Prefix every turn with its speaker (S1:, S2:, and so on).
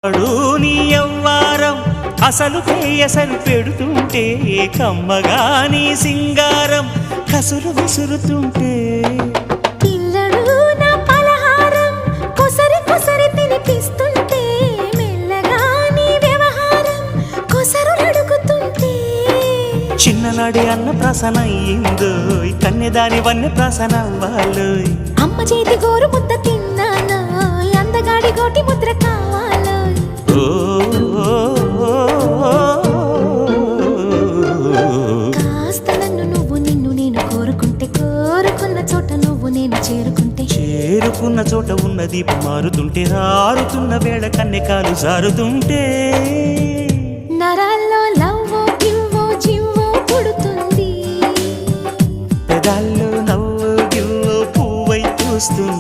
S1: నీ యవ్వారం అసలు కేయసలు పెడుతుంటే కమ్మగా నీ సింగారం కసురు విసురుతుంటే
S2: పిల్లడు నా పలహారం కొసరి కొసరి తినిపిస్తుంటే మెల్లగా నీ వ్యవహారం కొసరు అడుగుతుంటే
S1: చిన్ననాడి అన్న ప్రసన అయ్యిందో కన్నెదాని వన్నె ప్రసన అవ్వాలోయ్
S2: అమ్మ చేతి గోరు ముద్ద తిన్నాను అందగాడి గోటి ముద్ర కావాలో కాస్త నన్ను నువ్వు నిన్ను నేను కోరుకుంటే కోరుకున్న చోట నువ్వు నేను చేరుకుంటే
S1: చేరుకున్న చోట ఉన్న దీపం మారుతుంటే రారుతున్న వేళ కన్నెకాలు జారుతుంటే
S2: నరాల్లో లవ్వో గివ్వో జివ్వో పుడుతుంది
S1: పెదాల్లో నవ్వు గివ్వు పువ్వై చూస్తుంది